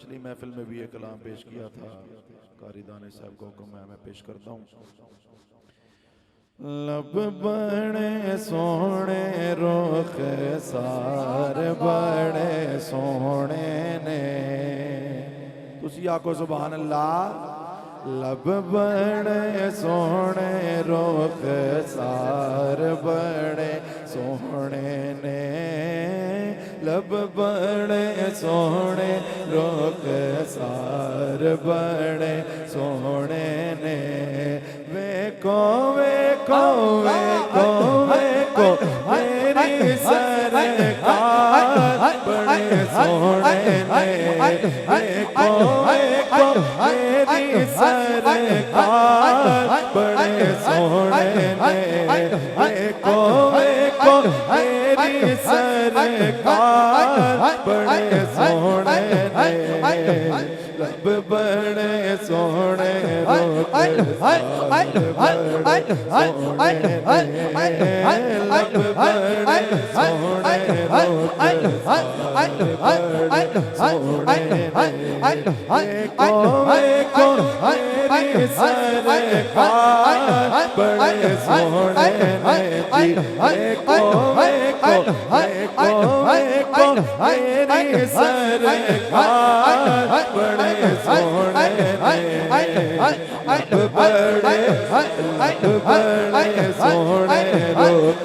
पिछली महफिल में भी ये कलाम पेश किया था। कारी दाने साहब को हुक्म है, मैं पेश करता हूँ। लब बड़े सोने रुख सार बड़े सोने ने, तुसी आखो सुभान अल्लाह। लब बड़े सोने रुख सार बड़े सोने ने, लब बड़े सोने रुख सार बड़े सोने ने, वेको वेको वेको वेको मेरी सरकार बड़े सोने ने, वेको वेको मेरी सरकार बड़े सोने ने, वेको वेको मेरी सरकार बड़े सोने ने, लब बड़े सोने रुख सार बड़े सोने ने, लब बड़े सोने रुख सार बड़े सोने ने, वेको वेको मेरी सरकार बड़े सोने ने जी, वेको वेको वेको वेको मेरी सरकार बड़े सोने ने, लब बड़े सोने रुख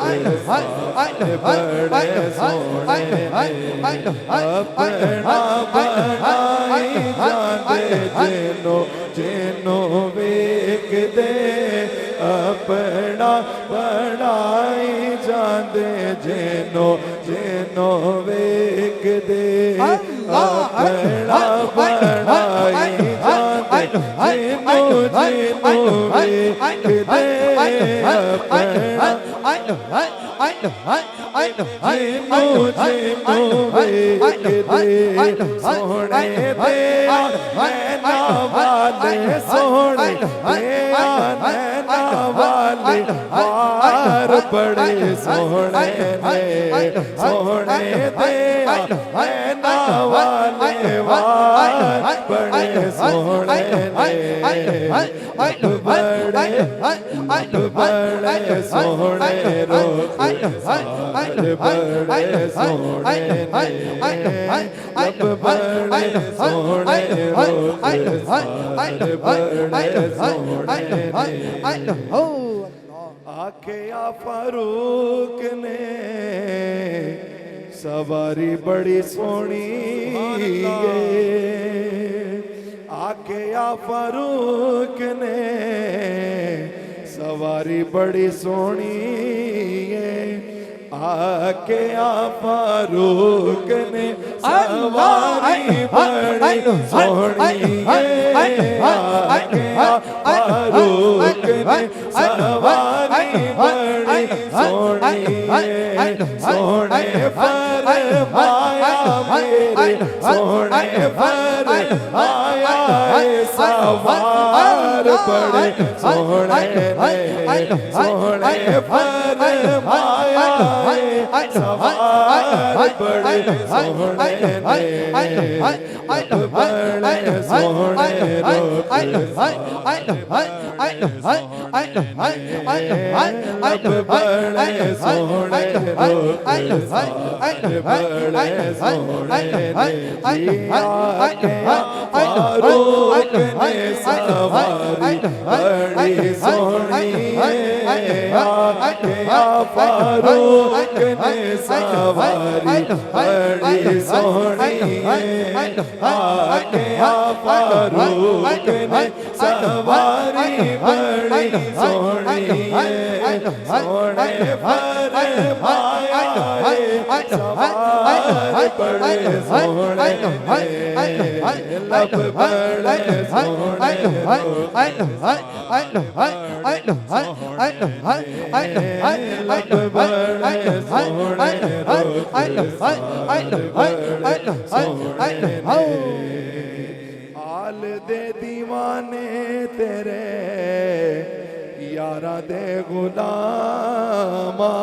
सार बड़े सोने ने, अपना बनाई जाते जेनो जेनो वेख दे, अपना बनाई जाते जेनो जेनो वेख दे, अपना बनाई जाते जेनो जेनो वेख दे, अपना जेनो जेनो वेख दे, सोने दे नैना वाले सोने दे नैना वाले हार बड़े सोने ने, सोने दे नैना वाले वार बड़े सोने ने, लब बड़े सोने रुख सार बड़े सोने ने, लब बड़े सोने रुख सार बड़े सोने ने, आखे या फारूक ने सवारी बड़ी सोनी है, आखे या फारूक ने सवारी बड़ी सोनी है, आके या फारूक ने सवारी बड़ी सोनी है, आके या फारूक ने सवारी बड़ी सोनी है, सोने फरमाया मेरे सोने फरमाया सवार बड़े सोने ने, सोने फरमाया सवार बड़े सोने ने, लब बड़े सोने रुख सार लब बड़े सोने रुख सार बड़े सोने ने, आके फारूक ने सवारी बड़ी सोनी है, आके फारूक ने सवारी बड़ी सोनी है, आके फारूक ने सवारी बड़ी सोनी है, सोने फरमाया सवार बड़े सोने ने, लब बड़े सोने लब बड़े सोने हाल दे दीवाने तेरे यारा दे गुलामा,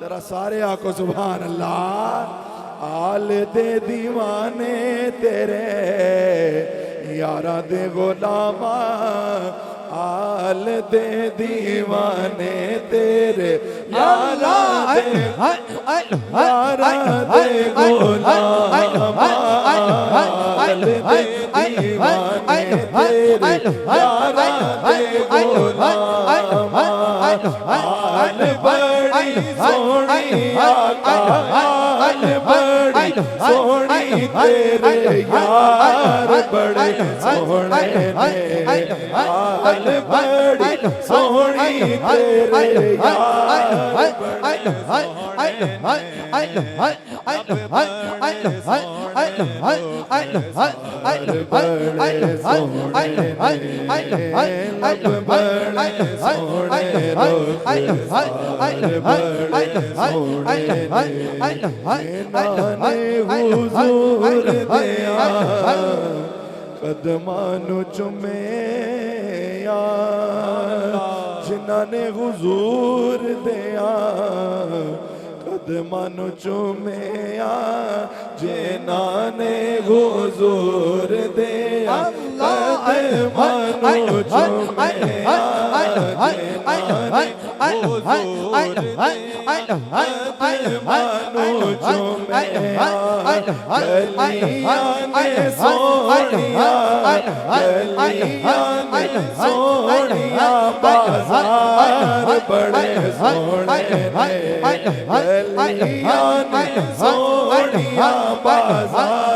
जरा सारे आको सुभान अल्लाह। आल दे दीवाने तेरे यारा दे गुलामा आल दे दीवाने तेरे यारा दे गुलामा आल दे दीवाने तेरे यारा दे गुलामा आल बड़ी सोनी आका आल बड़ी सोनी तेरे यार बड़े सोने ने आल बड़ी सोनी तेरे हुजूर दिया कदमानु चुमे जिन्हां ने हुजूर दिया कदमानु चुमे जिन्हां ने हुजूर दिया कदमानु चुमे सोनिया बाजार बड़े सोने सोनिया बाजार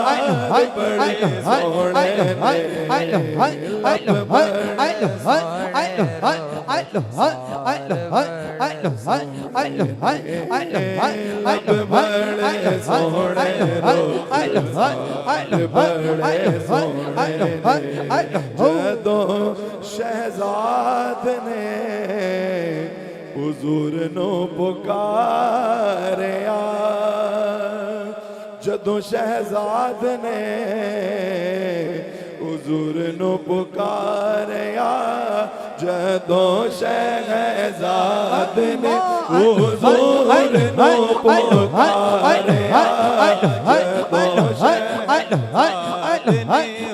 बड़े सोने जदों शहजाद ने हुजूर नो पुकारिया जदों शहजाद ने हुजूर नो पुकारिया जदों शहजाद ने हुजूर नो पुकारिया जदों शहजाद ने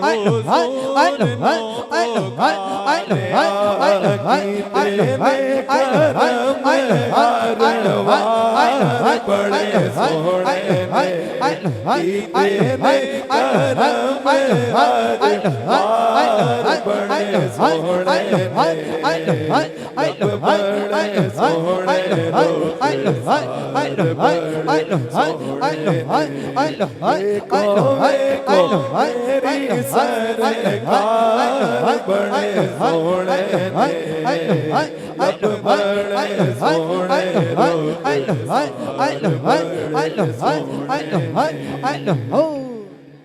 हुजूर नो पुकारिया बड़े सोने बड़े सोने